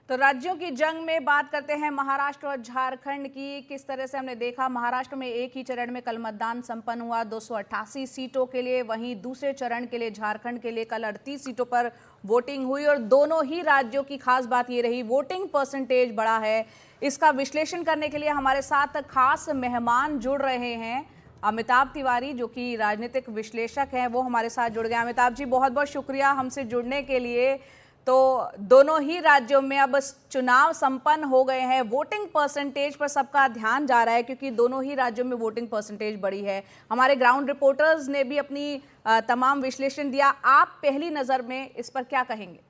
तो राज्यों की जंग में बात करते हैं महाराष्ट्र और झारखंड की। किस तरह से हमने देखा, महाराष्ट्र में एक ही चरण में कल मतदान संपन्न हुआ 288 सीटों के लिए। वहीं दूसरे चरण के लिए झारखंड के लिए कल 38 सीटों पर वोटिंग हुई और दोनों ही राज्यों की खास बात ये रही, वोटिंग परसेंटेज बढ़ा है। इसका विश्लेषण करने के लिए हमारे साथ खास मेहमान जुड़ रहे हैं। अमिताभ तिवारी जो कि राजनीतिक विश्लेषक हैं, वो हमारे साथ जुड़ गए। अमिताभ जी, बहुत बहुत शुक्रिया हमसे जुड़ने के लिए। तो दोनों ही राज्यों में अब चुनाव संपन्न हो गए हैं। वोटिंग परसेंटेज पर सबका ध्यान जा रहा है क्योंकि दोनों ही राज्यों में वोटिंग परसेंटेज बढ़ी है। हमारे ग्राउंड रिपोर्टर्स ने भी अपनी तमाम विश्लेषण दिया। आप पहली नजर में इस पर क्या कहेंगे?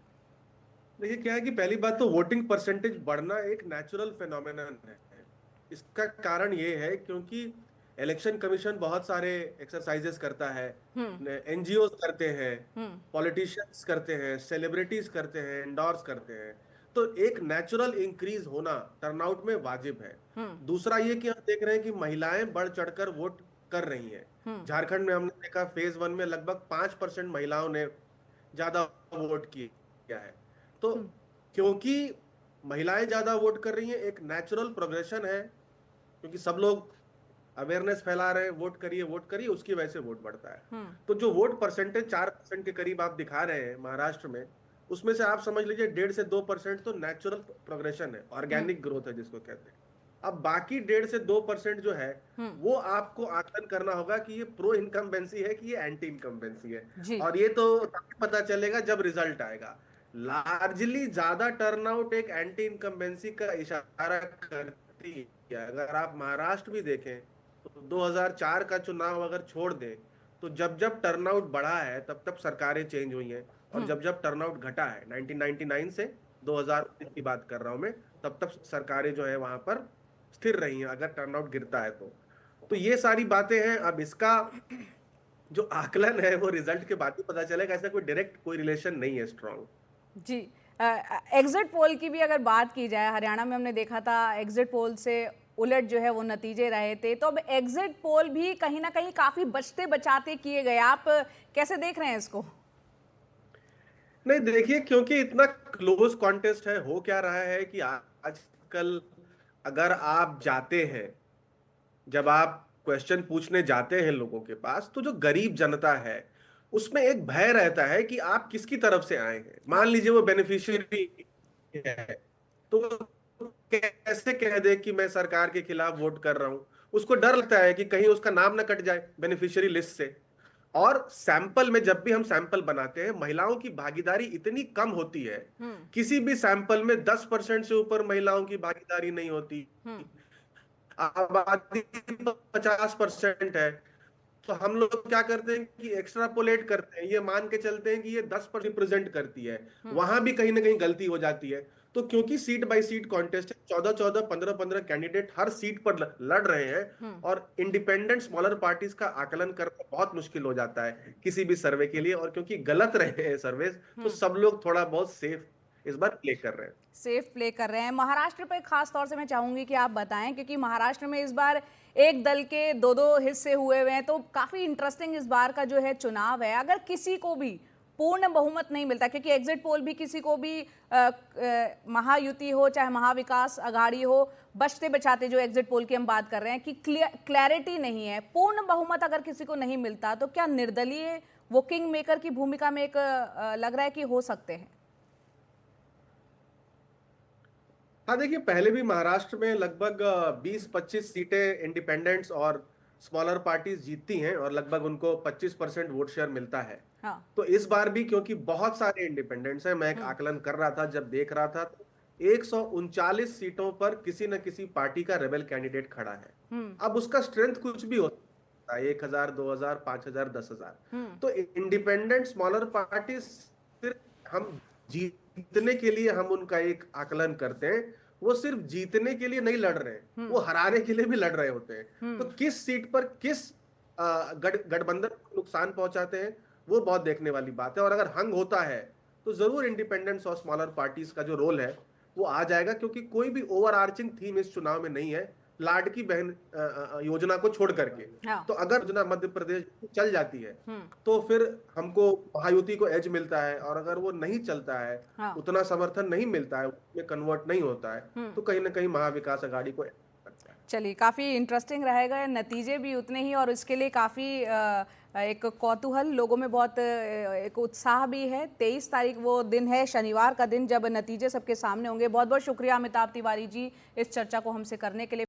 देखिए, क्या है कि पहली बात तो वोटिंग परसेंटेज बढ़ना एक नेचुरल फिनोमेनन है। इसका कारण ये है क्योंकि इलेक्शन कमीशन बहुत सारे एक्सरसाइजेस करता है, एनजीओ करते हैं, पॉलिटिशियंस करते हैं, सेलिब्रिटीज करते हैं, इंडोर्स करते हैं। तो एक नेचुरल इंक्रीज होना टर्नआउट में वाजिब है। दूसरा ये कि हम देख रहे हैं कि महिलाएं बढ़ चढ़कर वोट कर रही हैं। झारखंड में हमने देखा फेज 1 में लगभग 5% महिलाओं ने ज्यादा वोट किया है। तो क्योंकि महिलाएं ज्यादा वोट कर रही हैं, एक नेचुरल प्रोग्रेशन है, क्योंकि सब लोग अवेयरनेस फैला रहे हैं, वोट करिए, उसकी वजह से वोट बढ़ता है। तो जो वोट परसेंटेज 4% के करीब आप दिखा रहे हैं महाराष्ट्र में, उसमें से आप समझ लीजिए 1.5 से 2% तो नेचुरल प्रोग्रेशन है, ऑर्गेनिक ग्रोथ है जिसको कहते हैं। अब बाकी 1.5 से 2% जो है वो आपको आकलन करना होगा कि ये प्रो इनकम्बेंसी है कि ये एंटी इनकम्बेंसी है। और ये तो पता चलेगा जब रिजल्ट आएगा। लार्जली ज्यादा टर्नआउट एक एंटी इनकम्बेंसी का इशारा करती है। अगर आप महाराष्ट्र भी देखें तो 2004 का चुनाव अगर छोड़ दें तो जब जब टर्नआउट बढ़ा है तब तब सरकारें चेंज हुई हैं, और जब जब टर्नआउट घटा है 1999 से 2019 की बात कर रहा हूं मैं, तब तब सरकारें जो है वहां पर स्थिर रही हैं अगर टर्नआउट गिरता है तो ये सारी बातें हैं। अब इसका जो आकलन है वो रिजल्ट के बाद ही पता चलेगा, ऐसा कोई डायरेक्ट कोई रिलेशन नहीं है स्ट्रॉन्ग। जी, एग्जिट पोल की भी अगर बात की जाए, हरियाणा में हमने देखा था एग्जिट पोल से उलट जो है वो नतीजे रहे थे। तो अब एग्जिट पोल भी कहीं ना कहीं काफी बचते बचाते किए गए। आप कैसे देख रहे हैं इसको? नहीं, देखिए, क्योंकि इतना क्लोज कॉन्टेस्ट है, हो क्या रहा है कि आजकल अगर आप जाते हैं, जब आप क्वेश्चन पूछने जाते हैं लोगों के पास, तो जो गरीब जनता है उसमें एक भय रहता है कि आप किसकी तरफ से आए हैं। मान लीजिए वो बेनिफिशियरी है, तो कैसे कह दे कि मैं सरकार के खिलाफ वोट कर रहा हूं। उसको डर लगता है कि कहीं उसका नाम ना कट जाए बेनिफिशियरी लिस्ट से। और सैंपल में जब भी हम सैंपल बनाते हैं, महिलाओं की भागीदारी इतनी कम होती है, किसी भी सैंपल में 10% से ऊपर महिलाओं की भागीदारी नहीं होती। आबादी 50% है, तो हम लोग क्या करते हैं कि एक्स्ट्रापोलेट करते हैं, ये मान के चलते हैं कि ये 10% रिप्रेजेंट करती है। वहां भी कहीं ना कहीं गलती हो जाती है। तो क्योंकि सीट बाय सीट कॉन्टेस्ट है, 14-14, 15-15 कैंडिडेट हर सीट पर लड़ रहे हैं, और इंडिपेंडेंट स्मॉलर पार्टीज का आकलन करना बहुत मुश्किल हो जाता है किसी भी सर्वे के लिए। और क्योंकि गलत रहे हैं सर्वे, तो सब लोग थोड़ा बहुत सेफ इस बार प्ले कर रहे हैं। सेफ प्ले कर रहे हैं। महाराष्ट्र पे खास तौर से मैं चाहूंगी कि आप बताएं, क्योंकि महाराष्ट्र में इस बार एक दल के दो दो हिस्से हुए हुए हैं। तो काफी इंटरेस्टिंग इस बार का जो है चुनाव है। अगर किसी को भी पूर्ण बहुमत नहीं मिलता, क्योंकि एग्जिट पोल भी किसी को भी महायुति हो चाहे महाविकास अघाड़ी हो, बचते बचाते जो एग्जिट पोल की हम बात कर रहे हैं कि क्लैरिटी नहीं है, पूर्ण बहुमत अगर किसी को नहीं मिलता, तो क्या निर्दलीय वो किंग मेकर की भूमिका में एक लग रहा है कि हो सकते हैं? हाँ, देखिए, पहले भी महाराष्ट्र में लगभग 20-25 सीटें इंडिपेंडेंट्स और स्मॉलर पार्टीज जीतती हैं, और लगभग उनको 25% वोट शेयर मिलता है। हाँ। तो इस बार भी क्योंकि बहुत सारे इंडिपेंडेंट्स हैं, मैं एक आकलन कर रहा था जब देख रहा था, तो 139 सीटों पर किसी न किसी पार्टी का रेबल कैंडिडेट खड़ा है। अब उसका स्ट्रेंथ कुछ भी होता है, 1000, 2000, 5000, 10,000। तो इंडिपेंडेंट स्मॉलर पार्टी सिर्फ हम जीतने के लिए हम उनका एक आकलन करते हैं, वो सिर्फ जीतने के लिए नहीं लड़ रहे हैं, वो हराने के लिए भी लड़ रहे होते हैं। तो किस सीट पर किस गठबंधन को नुकसान पहुंचाते हैं, वो बहुत देखने वाली बात है। और अगर हंग होता है तो जरूर इंडिपेंडेंस और स्मॉलर पार्टीज का जो रोल है वो आ जाएगा, क्योंकि कोई भी ओवर आर्चिंग थीम इस चुनाव में नहीं है। लाडकी बहन योजना को छोड़ करके। हाँ। तो अगर योजना मध्य प्रदेश में चल जाती है हम्म। तो फिर हमको महायुति को एज मिलता है, और अगर वो नहीं चलता है, हाँ। उतना समर्थन नहीं मिलता है, उसमें कन्वर्ट नहीं होता है, तो कहीं ना कहीं महाविकास अघाड़ी को लगता है। चलिए, काफ़ी इंटरेस्टिंग रहेगा, नतीजे भी उतने ही, और इसके लिए काफ़ी एक कौतूहल लोगों में, बहुत एक उत्साह भी है। 23 तारीख वो दिन है, शनिवार का दिन, जब नतीजे सबके सामने होंगे। बहुत बहुत शुक्रिया अमिताभ तिवारी जी इस चर्चा को हमसे करने के लिए।